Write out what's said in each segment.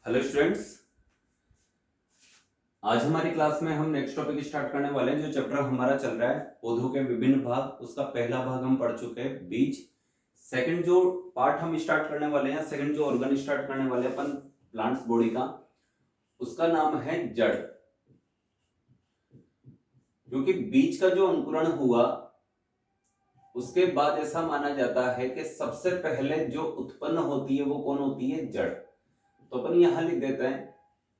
Hello students, आज हमारी class में हम नेक्स्ट टॉपिक स्टार्ट करने वाले हैं। जो चैप्टर हमारा चल रहा है पौधों के विभिन्न भाग, उसका पहला भाग हम पढ़ चुके हैं बीज। सेकंड जो पार्ट हम स्टार्ट करने वाले हैं, सेकंड जो ऑर्गन स्टार्ट करने वाले हैं अपन प्लांट्स बॉडी का, उसका नाम है जड़। क्योंकि बीज का जो अंकुरण हुआ उसके बाद ऐसा माना जाता है कि सबसे पहले जो उत्पन्न होती है वो कौन होती है? जड़। तो अपन यहां लिख देते हैं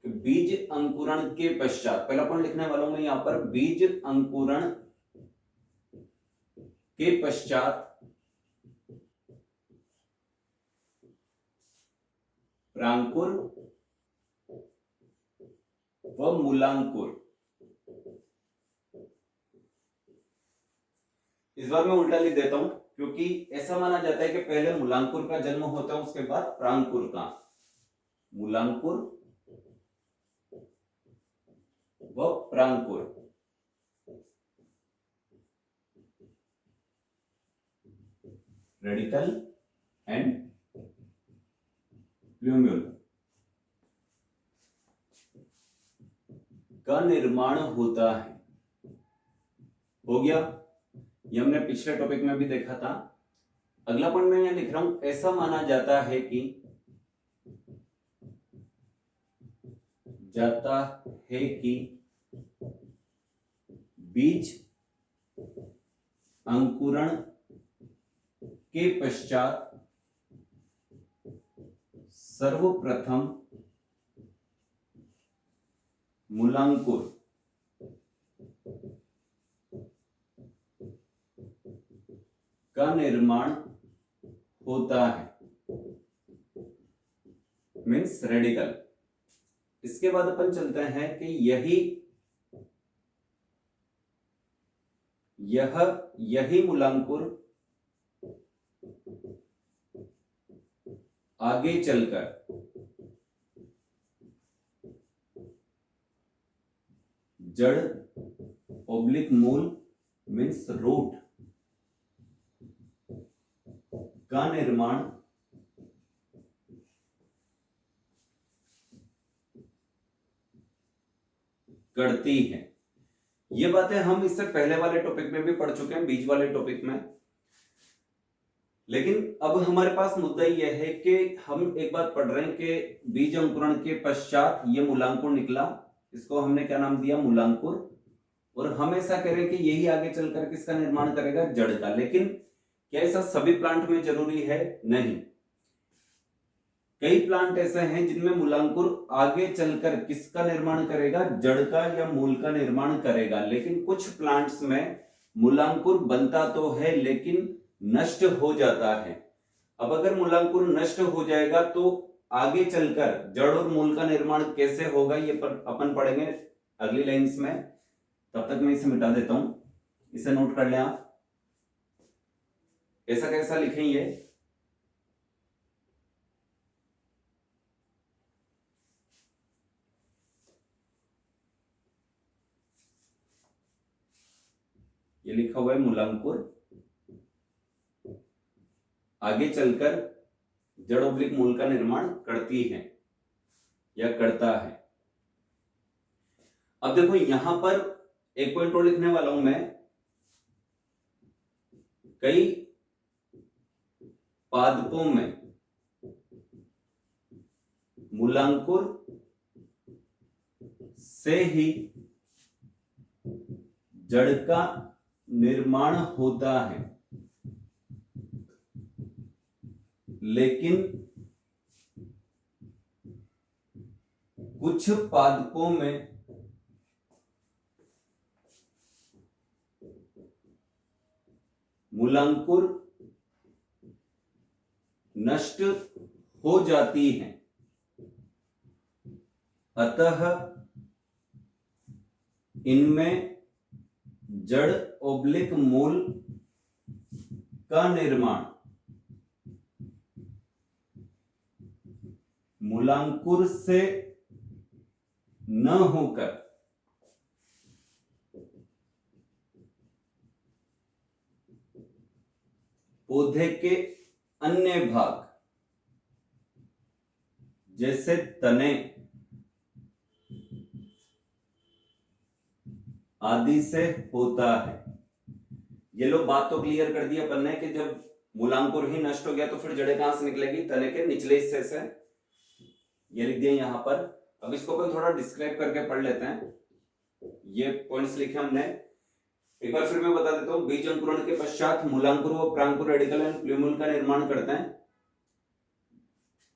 कि बीज अंकुरण के पश्चात, पहला अपन लिखने वाला हूं मैं यहां पर, बीज अंकुरण के पश्चात प्रांकुर व मूलांकुर। इस बार मैं उल्टा लिख देता हूं क्योंकि ऐसा माना जाता है कि पहले मूलांकुर का जन्म होता है, उसके बाद प्रांकुर का। मूलांकुर व प्रांकुर। रेडिकल एंड प्लूम्यूल का निर्माण होता है। हो गया, ये हमने पिछले टॉपिक में भी देखा था। अगला पॉइंट मैं यहां लिख रहा हूं, ऐसा माना जाता है कि बीज अंकुरण के पश्चात सर्वप्रथम मूलांकुर का निर्माण होता है, मीन्स रेडिकल। इसके बाद अपन चलते हैं कि यही मूलांकुर आगे चलकर जड़ ओब्लिक मूल मीन्स रूट का निर्माण करती है। ये बातें हम इससे पहले वाले टॉपिक में भी पढ़ चुके हैं, बीज वाले टॉपिक में। लेकिन अब हमारे पास मुद्दा यह है कि हम एक बात पढ़ रहे हैं कि बीज अंकुरण के पश्चात ये मूलांकुर निकला, इसको हमने क्या नाम दिया? मूलांकुर। और हम ऐसा कह रहे हैं कि यही आगे चलकर किसका निर्माण करेगा? जड़ का। लेकिन क्या ऐसा सभी प्लांट में जरूरी है? नहीं। कई प्लांट ऐसे हैं जिनमें मूलांकुर आगे चलकर किसका निर्माण करेगा? जड़ का या मूल का निर्माण करेगा। लेकिन कुछ प्लांट्स में मूलांकुर बनता तो है लेकिन नष्ट हो जाता है। अब अगर मूलांकुर नष्ट हो जाएगा तो आगे चलकर जड़ और मूल का निर्माण कैसे होगा, ये अपन पढ़ेंगे अगली लाइंस में। तब तक मैं इसे मिटा देता हूं, इसे नोट कर लें आप। ऐसा कैसा लिखें ये लिखा हुआ है मूलांकुर आगे चलकर जड़ ओब्लिक मूल का निर्माण करती है या करता है। अब देखो यहां पर एक पॉइंट और लिखने वाला हूं मैं। कई पादपों में मूलांकुर से ही जड़ का निर्माण होता है, लेकिन कुछ पादपों में मूलांकुर नष्ट हो जाती है। अतः इनमें जड़ ओब्लिक मूल का निर्माण मूलांकुर से न होकर पौधे के अन्य भाग जैसे तने आदि से होता है। ये लो बात तो क्लियर कर दी अपन ने कि जब मूलांकुर ही नष्ट हो गया तो फिर जड़ें कहां से निकलेगी, तने के निचले हिस्से से। ये लिख दिया यहां पर। अब इसको अपन थोड़ा डिस्क्राइब करके पढ़ लेते हैं। ये पॉइंट्स लिखे हमने, एक बार फिर मैं बता देता हूं। बीज अंकुरण के पश्चात मूलांकुर व प्रांकुर रेडिकल एंड प्लूम्यूल का निर्माण करते हैं।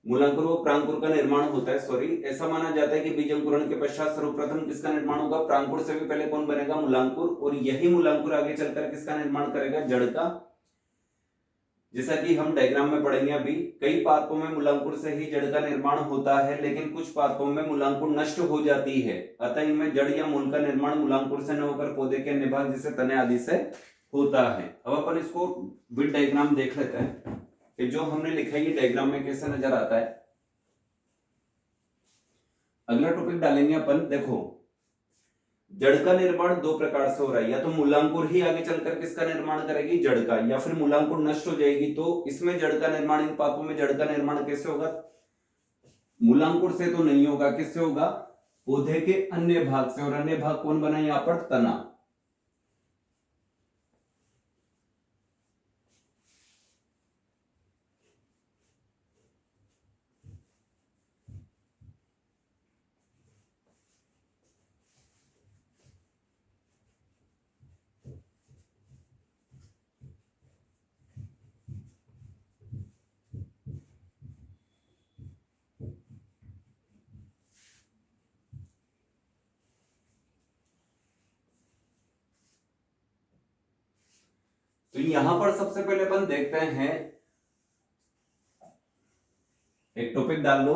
मूलांकुर व प्रांकुर का निर्माण होता है, सॉरी, ऐसा माना जाता है कि बीज अंकुरण के पश्चात सर्वप्रथम किसका निर्माण होगा, प्रांकुर से भी पहले कौन बनेगा, मूलांकुर, और यही मूलांकुर आगे चलकर किसका निर्माण करेगा, जड़ का। जैसा कि हम डायग्राम में पढ़ेंगे अभी, कई पादपों में मूलांकुर से ही जड़ का निर्माण होता है, लेकिन कुछ पादपों में मूलांकुर नष्ट हो जाती है, अतः इनमें जड़ या मूल का निर्माण मूलांकुर से न होकर पौधे के अन्य भाग जैसे तने आदि से होता है। अब अपन इसको विद डायग्राम देख लेते हैं कि जो हमने लिखा है ये डायग्राम में कैसे नजर आता है। अगला टॉपिक डालेंगे अपन, देखो जड़ का निर्माण दो प्रकार से हो रहा है, या तो मूलांकुर ही आगे चलकर किसका निर्माण करेगी, जड़ का, या फिर मूलांकुर नष्ट हो जाएगी तो इसमें जड़ का निर्माण, इन पादपों में जड़ का निर्माण कैसे होगा, मूलांकुर से तो नहीं होगा, किससे होगा, पौधे के अन्य भाग से, और अन्य भाग कौन बना यहां पर, तना। तो यहां पर सबसे पहले अपन देखते हैं, एक टॉपिक डाल लो,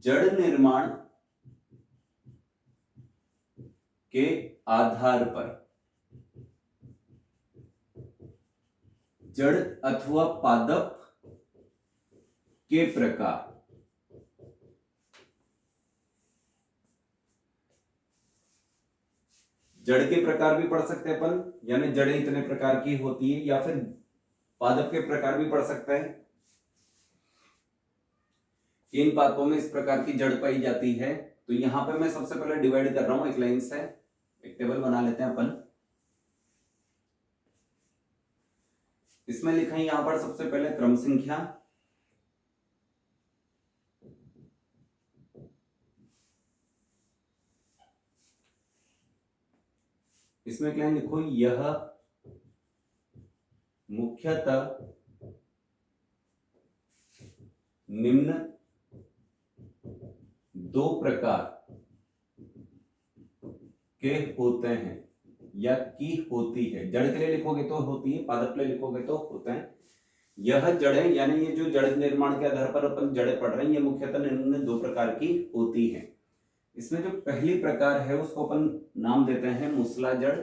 जड़ निर्माण के आधार पर जड़ अथवा पादप के प्रकार जड़ के प्रकार भी पढ़ सकते हैं अपन, यानी जड़ें इतने प्रकार की होती है, या फिर पादप के प्रकार भी पढ़ सकते हैं। इन पादपों में इस प्रकार की जड़ पाई जाती है। तो यहां पे मैं सबसे पहले डिवाइड कर रहा हूं एक लाइन से, एक टेबल बना लेते हैं अपन। इसमें लिखा है यहां पर सबसे पहले क्रम संख्या, इसमें क्या लिखो, यह मुख्यतः निम्न दो प्रकार के होते हैं या की होती है। जड़ के लिए लिखोगे तो होती है, पादप के लिए लिखोगे तो होते हैं। यह जड़ें, यानी ये जो जड़ निर्माण के आधार पर अपन जड़ें पढ़ रहे हैं, ये मुख्यतः निम्न दो प्रकार की होती है। इसमें जो पहली प्रकार है उसको अपन नाम देते हैं मूसला जड़,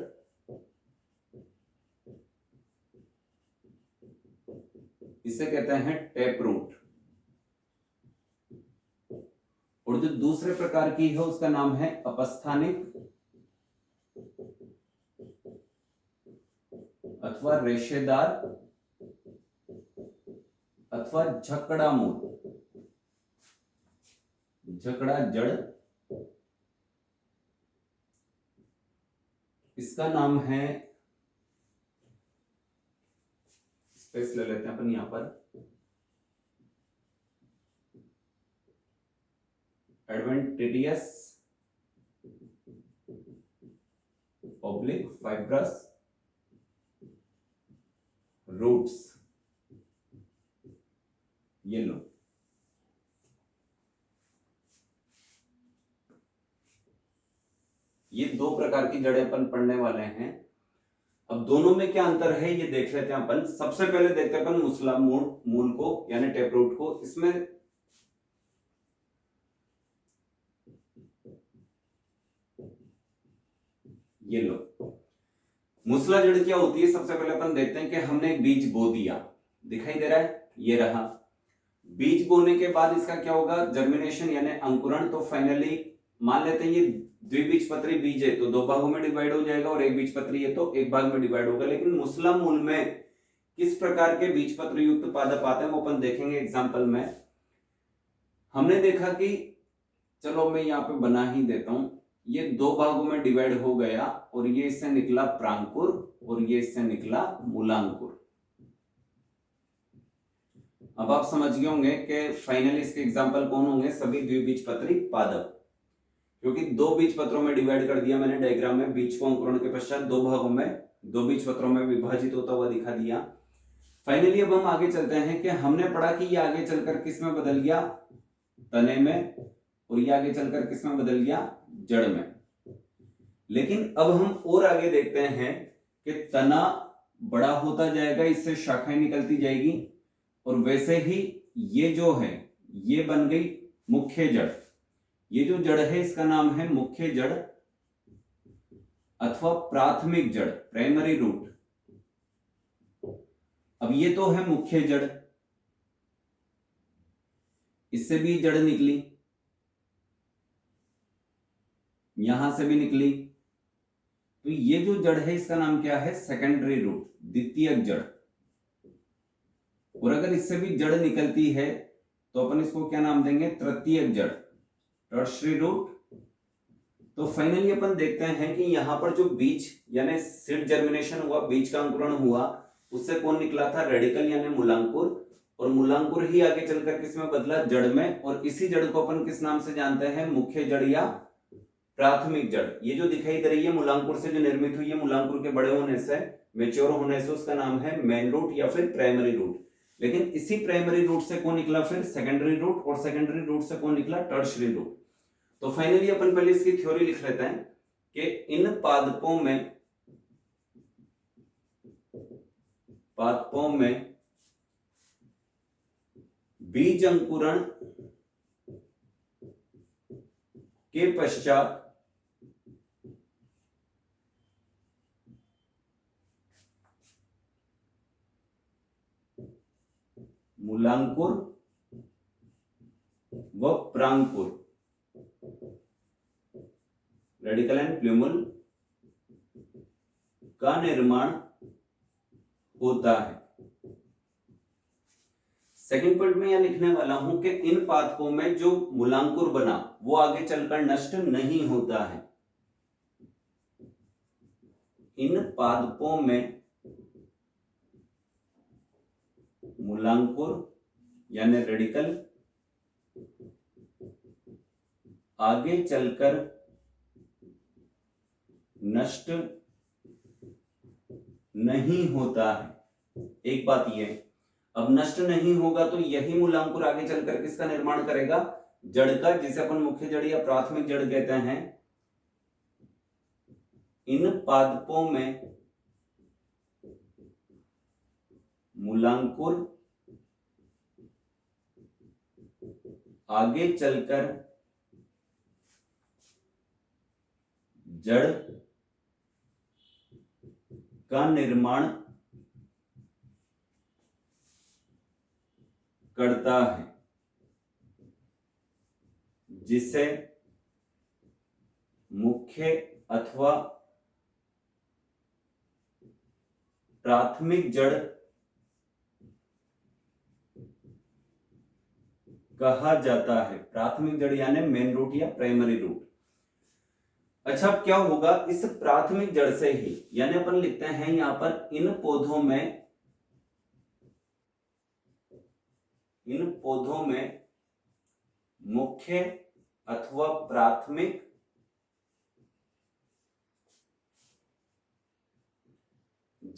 इसे कहते हैं टैप रूट। और जो दूसरे प्रकार की है उसका नाम है अपस्थानिक अथवा रेशेदार अथवा झकड़ा मूल, झकड़ा जड़, इसका नाम है, स्पेस ले लेते हैं अपन यहां पर, एडवेंटिडियस ऑब्लिक फाइब्रस रूट्स। ये लो, ये दो प्रकार की जड़ें अपन पढ़ने वाले हैं। अब दोनों में क्या अंतर है ये देख लेते हैं अपन। सबसे पहले देखते हैं अपन मूसला मूल को, यानी टैप रूट को। इसमें ये लो, मूसला जड़ क्या होती है, सबसे पहले अपन देखते हैं कि हमने एक बीज बो दिया, दिखाई दे रहा है, ये रहा। बीज बोने के बाद इसका क्या होगा, जर्मिनेशन यानी अंकुरण। तो फाइनली मान लेते हैं ये द्विबीजपत्री बीज है तो दो भागों में डिवाइड हो जाएगा, और एक बीजपत्री है तो एक भाग में डिवाइड होगा। लेकिन मूसला मूल में किस प्रकार के बीजपत्र युक्त पादप आते हैं वो अपन देखेंगे एग्जाम्पल में। हमने देखा कि चलो मैं यहाँ पे बना ही देता हूं, ये दो भागों में डिवाइड हो गया और ये इससे निकला प्रांकुर और ये इससे निकला मूलांकुर। अब आप समझ गए होंगे कि फाइनली इसके एग्जाम्पल कौन होंगे, सभी द्विबीजपत्री पादप, क्योंकि दो बीज पत्रों में डिवाइड कर दिया मैंने डायग्राम में, बीज को अंकुरण के पश्चात दो भागों में दो बीज पत्रों में विभाजित होता हुआ दिखा दिया। फाइनली अब हम आगे चलते हैं कि हमने पढ़ा कि ये आगे चलकर किस में बदल गया, तने में, और ये आगे चलकर किस में बदल गया, जड़ में। लेकिन अब हम और आगे देखते हैं कि तना बड़ा होता जाएगा, इससे शाखाएं निकलती जाएगी, और वैसे ही ये जो है ये बन गई मुख्य जड़। ये जो जड़ है इसका नाम है मुख्य जड़ अथवा प्राथमिक जड़, प्राइमरी रूट। अब ये तो है मुख्य जड़, इससे भी जड़ निकली, यहां से भी निकली, तो ये जो जड़ है इसका नाम क्या है, सेकेंडरी रूट, द्वितीयक जड़। और अगर इससे भी जड़ निकलती है तो अपन इसको क्या नाम देंगे, तृतीयक जड़, टर्शरी रूट। तो फाइनली अपन देखते हैं कि यहां पर जो बीज यानी सीड जर्मिनेशन हुआ, बीज का अंकुरण हुआ, उससे कौन निकला था, रेडिकल यानी मूलांकुर, और मूलांकुर ही आगे चलकर किस में बदला, जड़ में। और इसी जड़ को अपन किस नाम से जानते हैं, मुख्य जड़ या प्राथमिक जड़। ये जो दिखाई दे रही है मूलांकुर से जो निर्मित हुई है, मूलांकुर के बड़े होने से, मेच्योर होने से, उसका नाम है मेन रूट या फिर प्राइमरी रूट। लेकिन इसी प्राइमरी रूट से कौन निकला फिर, सेकेंडरी रूट, और सेकेंडरी रूट से कौन निकला, टर्शरी रूट। तो फाइनली अपन पहले इसकी थ्योरी लिख लेते हैं कि इन पादपों में बीज अंकुरण के पश्चात मूलांकुर व प्रांकुर, रेडिकल एंड प्लूमल का निर्माण होता है। सेकंड पॉइंट में यह लिखने वाला हूं कि इन पादपों में जो मूलांकुर बना वो आगे चलकर नष्ट नहीं होता है। इन पादपों में मूलांकुर यानी रेडिकल आगे चलकर नष्ट नहीं होता है। एक बात यह, अब नष्ट नहीं होगा तो यही मूलांकुर आगे चलकर किसका निर्माण करेगा, जड़ का, जिसे अपन मुख्य जड़ या प्राथमिक जड़ कहते हैं। इन पादपों में मूलांकुर आगे चलकर जड़ का निर्माण करता है, जिसे मुख्य अथवा प्राथमिक जड़ कहा जाता है। प्राथमिक जड़ यानी मेन रूट या प्राइमरी रूट। अच्छा, अब क्या होगा, इस प्राथमिक जड़ से ही, यानी अपन लिखते हैं यहां पर इन पौधों में मुख्य अथवा प्राथमिक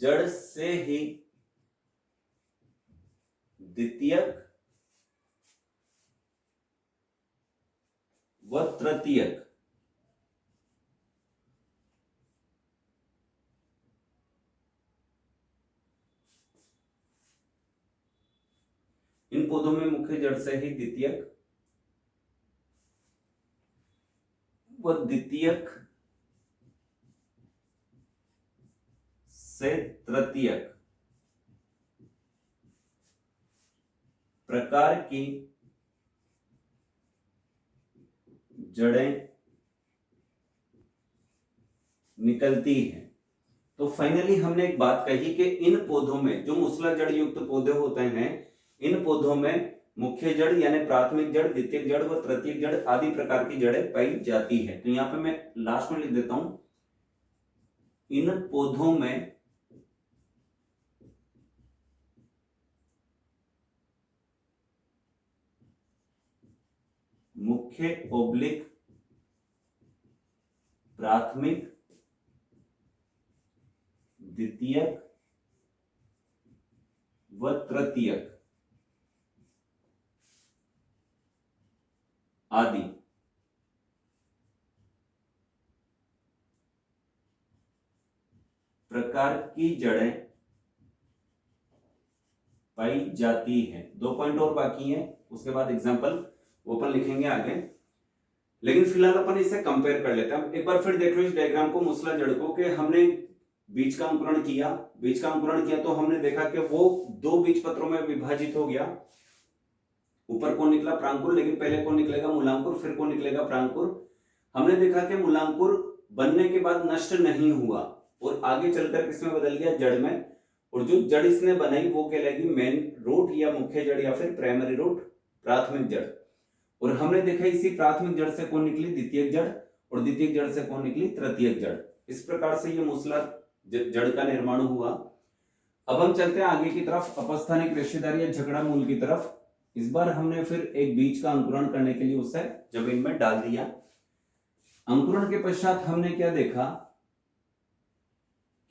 जड़ से ही द्वितीयक व तृतीयक इन पौधों में मुख्य जड़ से ही द्वितीयक व द्वितीयक से तृतीयक प्रकार की जड़ें निकलती हैं। तो फाइनली हमने एक बात कही कि इन पौधों में जो मूसला जड़ युक्त पौधे होते हैं, इन पौधों में मुख्य जड़ यानी प्राथमिक जड़, द्वितीयक जड़ व तृतीयक जड़ आदि प्रकार की जड़ें पाई जाती है। तो यहाँ पे मैं लास्ट में लिख देता हूं, इन पौधों में मुख्य ओब्लिक प्राथमिक द्वितीयक व तृतीयक आदि प्रकार की जड़ें पाई जाती है। 2 पॉइंट और बाकी हैं, उसके बाद एग्जांपल वो अपन लिखेंगे आगे, लेकिन फिलहाल अपन इसे कंपेयर कर लेते हैं। एक बार फिर देख लो इस डायग्राम को, मूसला जड़ को, कि हमने बीज का अंकुरण किया तो हमने देखा कि वो 2 बीज पत्रों में विभाजित हो गया। ऊपर कौन निकला? प्रांकुर, लेकिन पहले कौन निकलेगा? मूलांकुर, फिर कौन निकलेगा? प्रांकुर। हमने देखा कि मूलांकुर बनने के बाद नष्ट नहीं हुआ और आगे चलकर किसमें बदल गया? जड़ में। और जो जड़ इसने बनाई वो कहलाएगी मेन रूट या मुख्य जड़ या फिर प्राइमरी रूट, प्राथमिक जड़। और हमने देखा इसी प्राथमिक जड़ से कौन निकली? द्वितीयक जड़, और द्वितीयक जड़ से कौन निकली? तृतीयक जड़। इस प्रकार से ये मूसला जड़ का निर्माण हुआ। अब हम चलते हैं आगे की तरफ, अपस्थानिक रेशेदार या झगड़ा मूल की तरफ। इस बार हमने फिर एक बीज का अंकुरण करने के लिए उसे जमीन में डाल दिया। अंकुरण के पश्चात हमने क्या देखा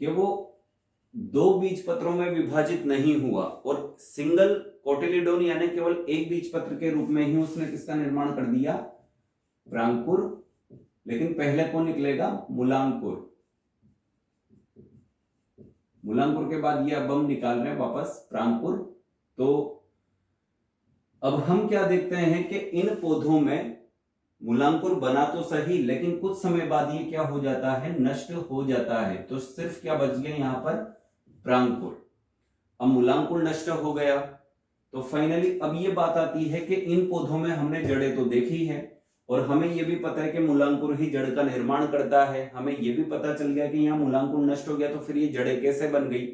कि वो 2 बीज पत्रों में विभाजित नहीं हुआ और सिंगल कोटिलीडोन यानी केवल एक बीज पत्र के रूप में ही उसने किसका निर्माण कर दिया? प्रांकुर। लेकिन पहले कौन निकलेगा? मूलांकुर। मूलांकुर के बाद ये अब हम निकाल रहे हैं वापस प्रांकुर। तो अब हम क्या देखते हैं कि इन पौधों में मूलांकुर बना तो सही, लेकिन कुछ समय बाद ये क्या हो जाता है? नष्ट हो जाता है। तो सिर्फ क्या बच गया यहां पर? प्रांकुर। अब मूलांकुर नष्ट हो गया तो फाइनली अब ये बात आती है कि इन पौधों में हमने जड़ें तो देखी है और हमें यह भी पता है कि मूलांकुर ही जड़ का निर्माण करता है। हमें यह भी पता चल गया कि यहाँ मूलांकुर नष्ट हो गया तो फिर ये जड़ें कैसे बन गई?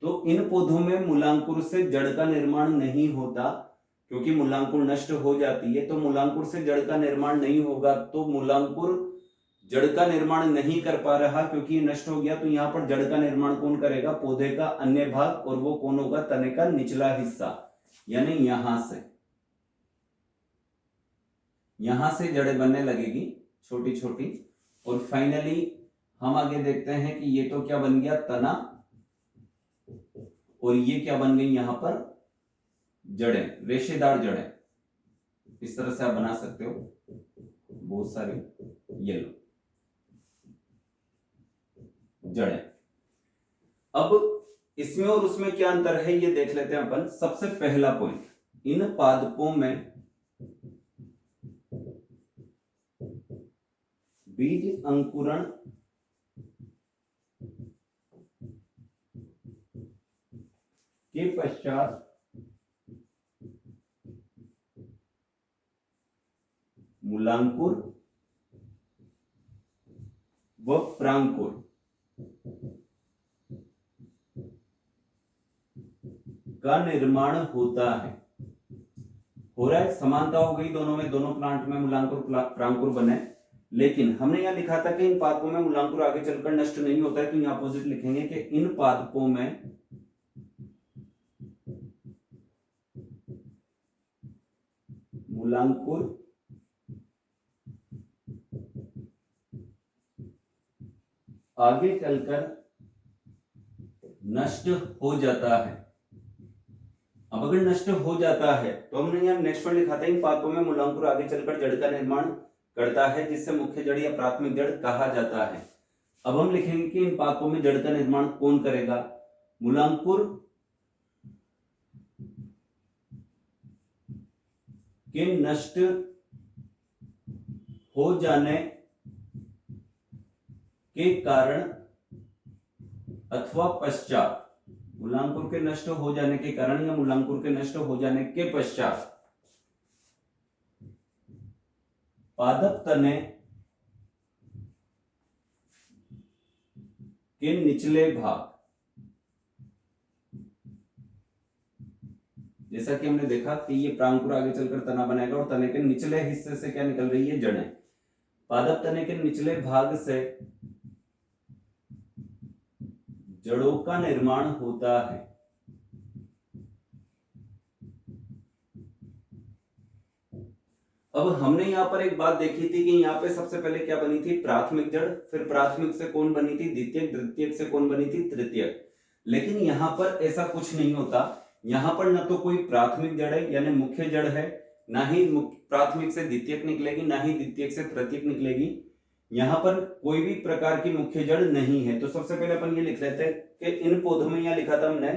तो इन पौधों में मूलांकुर से जड़ का निर्माण नहीं होता, क्योंकि मूलांकुर नष्ट हो जाती है। तो मूलांकुर से जड़ का निर्माण नहीं होगा, तो मूलांकुर जड़ का निर्माण नहीं कर पा रहा क्योंकि ये नष्ट हो गया। तो यहाँ पर जड़ का निर्माण कौन करेगा? पौधे का अन्य भाग, और वो कौन होगा? तने का निचला हिस्सा, यानी यहां से जड़ें बनने लगेगी छोटी छोटी। और फाइनली हम आगे देखते हैं कि ये तो क्या बन गया? तना। और ये क्या बन गई? यहां पर जड़ें, रेशेदार जड़ें। इस तरह से आप बना सकते हो बहुत सारी येलो जड़ें। अब इसमें और उसमें क्या अंतर है ये देख लेते हैं अपन। सबसे पहला पॉइंट, इन पादपों में बीज अंकुरण के पश्चात मूलांकुर व प्रांकुर का निर्माण होता है। हो रहा है, समानता हो गई दोनों में, दोनों प्लांट में मूलांकुर प्रांकुर बने। लेकिन हमने यहां लिखा था कि इन पादपों में मूलांकुर आगे चलकर नष्ट नहीं होता है, तो यहां अपोजिट लिखेंगे कि इन पादपों में मूलांकुर आगे चलकर नष्ट हो जाता है। अब अगर नष्ट हो जाता है तो हमने यहाँ नेक्स्ट पॉइंट लिखा था, इन पादपों में मूलांकुर आगे चलकर जड़ का निर्माण करता है, जिससे मुख्य जड़ या प्राथमिक जड़ कहा जाता है। अब हम लिखेंगे कि इन पादपों में जड़ का निर्माण कौन करेगा? मूलांकुर के नष्ट हो जाने के कारण अथवा पश्चात, मूलांकुर के नष्ट हो जाने के कारण या मूलांकुर के नष्ट हो जाने के पश्चात पादप तने के निचले भाग, जैसा कि हमने देखा कि ये प्रांकुर आगे चलकर तना बनाएगा और तने के निचले हिस्से से क्या निकल रही है, जड़ें। पादप तने के निचले भाग से जड़ों का निर्माण होता है। अब हमने यहां पर एक बात देखी थी कि यहाँ पे सबसे पहले क्या बनी थी, प्राथमिक जड़, फिर प्राथमिक से कौन बनी थी, द्वितीयक, द्वितीयक से कौन बनी थी, तृतीयक। लेकिन यहाँ पर ऐसा कुछ नहीं होता। यहाँ पर ना तो कोई प्राथमिक जड़ है यानी मुख्य जड़ है, ना ही प्राथमिक से द्वितीयक निकलेगी, ना ही द्वितीयक से तृतीयक निकलेगी। यहाँ पर कोई भी प्रकार की मुख्य जड़ नहीं है। तो सबसे पहले अपन ये लिख लेते हैं कि इन पौधों में, यहाँ लिखा था हमने,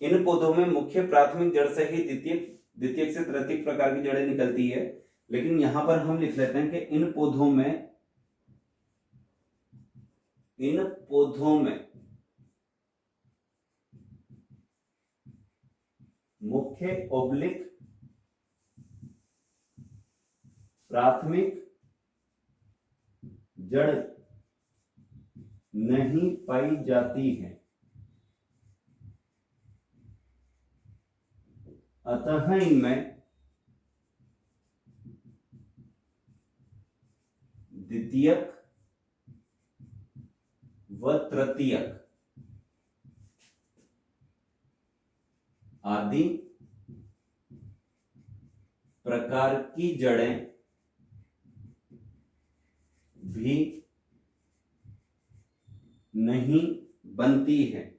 इन पौधों में मुख्य प्राथमिक जड़ से ही द्वितीयक, द्वितीयक से तृतीयक प्रकार की जड़ें निकलती है। लेकिन यहां पर हम लिख लेते हैं कि इन पौधों में मुख्य ओब्लिक प्राथमिक जड़ नहीं पाई जाती है, अतः इनमें द्वितीयक व तृतीयक आदि प्रकार की जड़ें भी नहीं बनती है।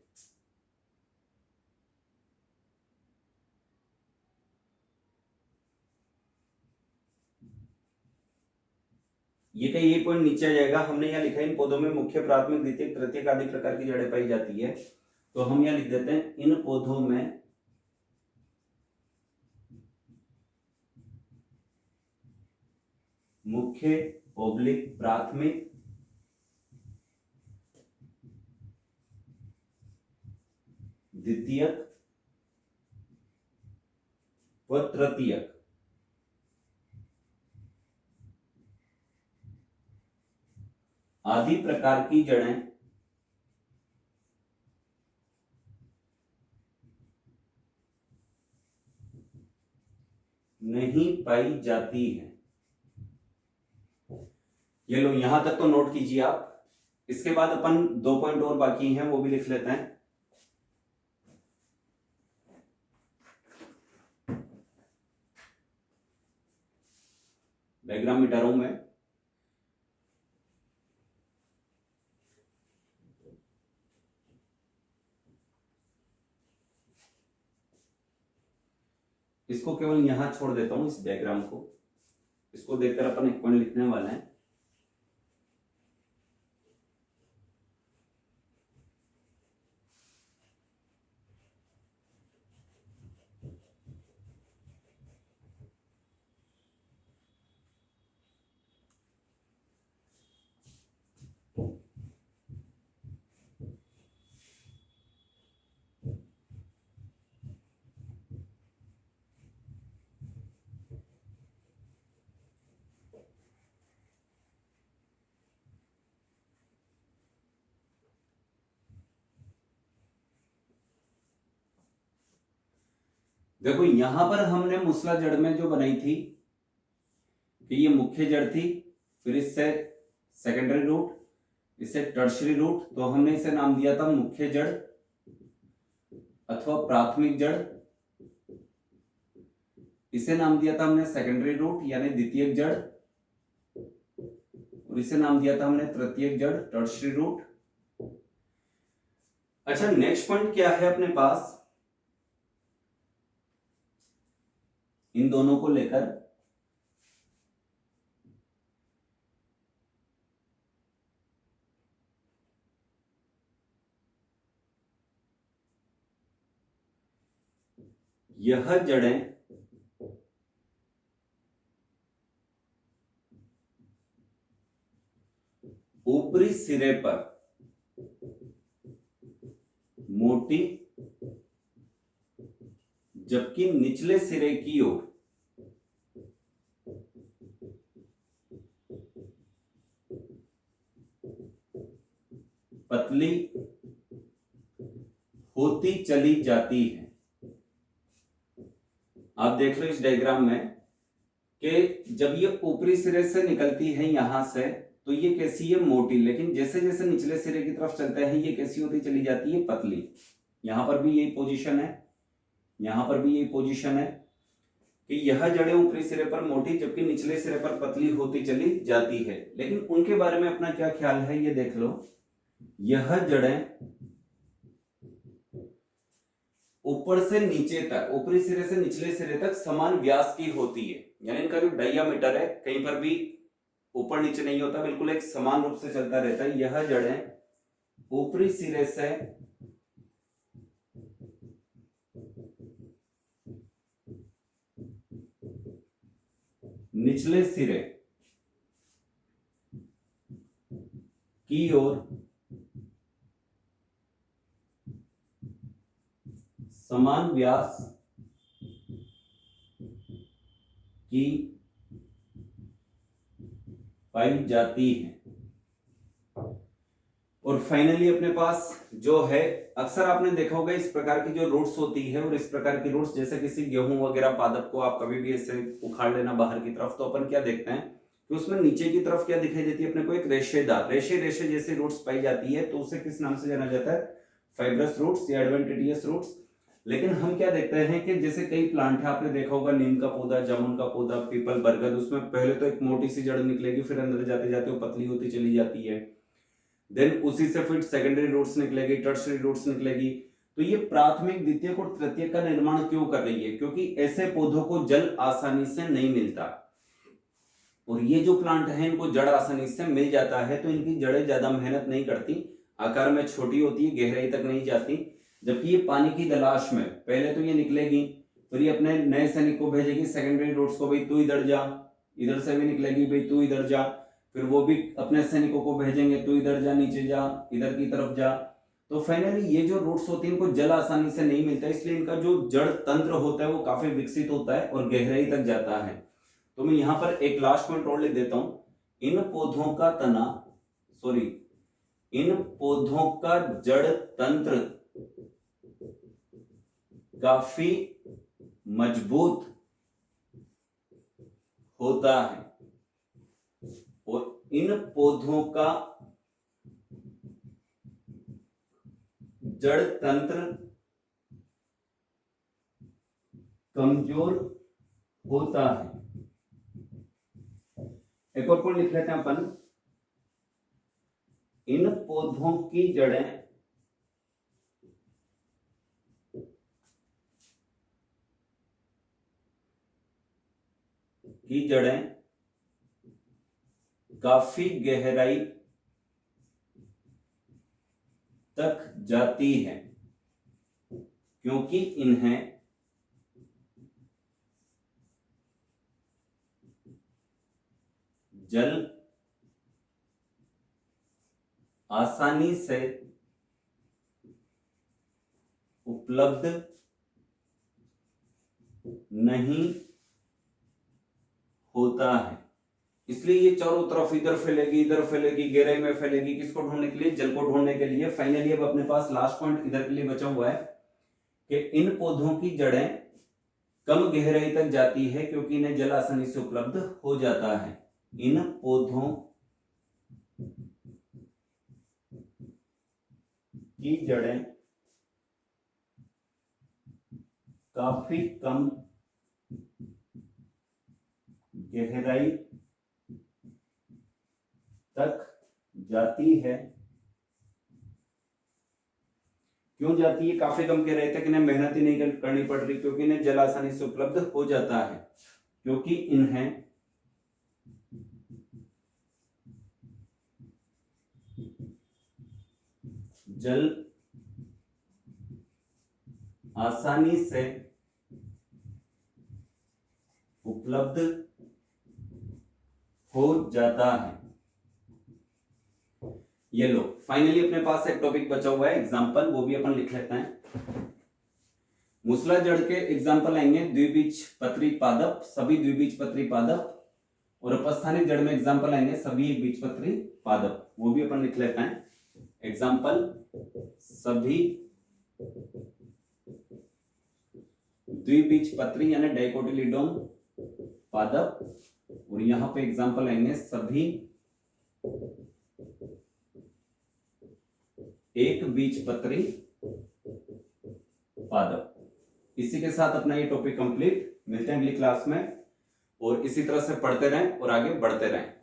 ये पॉइंट नीचे आ जाएगा। हमने यहाँ लिखा है इन पौधों में मुख्य प्राथमिक द्वितीयक तृतीयक आदि प्रकार की जड़ें पाई जाती है। तो हम यहाँ लिख देते हैं इन पौधों में मुख्य ओब्लिक प्राथमिक द्वितीयक व तृतीयक आदि प्रकार की जड़ें नहीं पाई जाती है। ये लो, यहां तक तो नोट कीजिए आप। इसके बाद अपन 2 पॉइंट और बाकी हैं, वो भी लिख लेते हैं। डायग्राम मिटा रहा हूं मैं। इसको केवल यहां छोड़ देता हूं, इस डायग्राम को। इसको देखकर अपन एक पॉइंट लिखने वाले हैं। देखो, यहां पर हमने मूसला जड़ में जो बनाई थी कि ये मुख्य जड़ थी, फिर इससे सेकेंडरी रूट, इससे टर्शरी रूट, तो हमने इसे नाम दिया था मुख्य जड़ अथवा प्राथमिक जड़। इसे नाम दिया था हमने सेकेंडरी रूट यानी द्वितीयक जड़, और इसे नाम दिया था हमने तृतीयक जड़, टर्शरी रूट। अच्छा, नेक्स्ट पॉइंट क्या है अपने पास इन दोनों को लेकर? यह जड़ें ऊपरी सिरे पर मोटी, जबकि निचले सिरे की ओर पतली होती चली जाती है। आप देख लो इस डायग्राम में कि जब ये ऊपरी सिरे से निकलती है यहां से, तो ये कैसी है, मोटी, लेकिन जैसे जैसे निचले सिरे की तरफ चलते हैं ये कैसी होती चली जाती है, पतली। यहां पर भी यही पोजीशन है, यहां पर भी यही पोजीशन है कि यह जड़ें ऊपरी सिरे पर मोटी जबकि निचले सिरे पर पतली होती चली जाती है। लेकिन उनके बारे में अपना क्या ख्याल है ये देख लो। यह जड़ें ऊपर से नीचे तक, ऊपरी सिरे से निचले सिरे तक समान व्यास की होती है, यानी इनका जो डायमीटर है कहीं पर भी ऊपर नीचे नहीं होता, बिल्कुल एक समान रूप से चलता रहता है। यह जड़ें ऊपरी सिरे से निचले सिरे की ओर समान व्यास की पाई जाती है। और फाइनली अपने पास जो है, अक्सर आपने देखा होगा इस प्रकार की जो रूट्स होती है, और इस प्रकार की रूट्स जैसे किसी गेहूं वगैरह पादप को आप कभी भी ऐसे उखाड़ लेना बाहर की तरफ, तो अपन क्या देखते हैं कि उसमें नीचे की तरफ क्या दिखाई देती है अपने को, एक रेशेदार रेशे जैसी रूट्स पाई जाती है, तो उसे किस नाम से जाना जाता है, फाइब्रस रूट्स या एडवेंटिडियस रूट्स। लेकिन हम क्या देखते हैं कि जैसे कई प्लांट है, आपने देखा होगा नीम का पौधा, जामुन का पौधा, पीपल, बरगद, उसमें पहले तो एक मोटी सी जड़ निकलेगी, फिर अंदर जाते जाते वो पतली होती चली जाती है, देन उसी से फिर सेकेंडरी रूट्स निकलेगी, टर्शियरी रूट्स निकलेगी। तो ये प्राथमिक, द्वितीयक और तृतीयक का निर्माण क्यों कर रही है, क्योंकि ऐसे पौधों को जल आसानी से नहीं मिलता, और ये जो प्लांट है इनको जड़ आसानी से मिल जाता है, तो इनकी जड़ें ज्यादा मेहनत नहीं करती, आकार में छोटी होती है, गहराई तक नहीं जाती। जबकि ये पानी की तलाश में पहले तो ये निकलेगी, फिर ये अपने नए सैनिक को भेजेगी, सेकेंडरी रूट्स को, भाई तू इधर जा, इधर से भी निकलेगी, भाई तू इधर जा, फिर वो भी अपने सैनिकों को भेजेंगे, तू इधर जा, नीचे जा, इधर की तरफ जा। तो फाइनली ये जो रूट्स होती हैं इनको जल आसानी से नहीं मिलता, इसलिए इनका जो जड़ तंत्र होता है वो काफी विकसित होता है और गहराई तक जाता है। तो मैं यहां पर एक लास्ट पॉइंट और लिख देता हूं, इन पौधों का तना, सॉरी, इन पौधों का जड़ तंत्र काफी मजबूत होता है, और इन पौधों का जड़ तंत्र कमजोर होता है। एक और पॉइंट लिख लेते हैं अपन, इन पौधों की जड़ें काफी गहराई तक जाती है, क्योंकि इन्हें जल आसानी से उपलब्ध नहीं होता है। इसलिए ये चारों तरफ इधर फैलेगी, इधर फैलेगी, गहराई में फैलेगी, किसको ढूंढने के लिए, जल को ढूंढने के लिए। फाइनली अब अपने पास लास्ट पॉइंट इधर के लिए बचा हुआ है कि इन पौधों की जड़ें कम गहराई तक जाती है क्योंकि इन्हें जल आसानी से उपलब्ध हो जाता है। इन पौधों की जड़ें काफी कम गहराई तक जाती है। क्यों जाती है काफी कम गहराई तक? इन्हें मेहनत ही नहीं करनी पड़ रही, क्योंकि इन्हें जल आसानी से उपलब्ध हो जाता है, क्योंकि इन्हें जल आसानी से उपलब्ध हो जाता है। ये लो, फाइनली अपने पास एक टॉपिक बचा हुआ है एग्जाम्पल, वो भी अपन लिख लेते हैं। मूसला जड़ के एग्जाम्पल आएंगे द्विबीजपत्री पादप, सभी द्विबीजपत्री पादप, और उपस्थानिक जड़ में एग्जाम्पल आएंगे सभी एकबीजपत्री पादप, वो भी अपन लिख लेते हैं। एग्जाम्पल सभी द्विबीजपत्री यानी डाइकोटिलीडोन पादप, और यहां पे एग्जांपल आएंगे सभी एक बीजपत्री पादप। इसी के साथ अपना ये टॉपिक कंप्लीट। मिलते हैं अगली क्लास में, और इसी तरह से पढ़ते रहें और आगे बढ़ते रहें।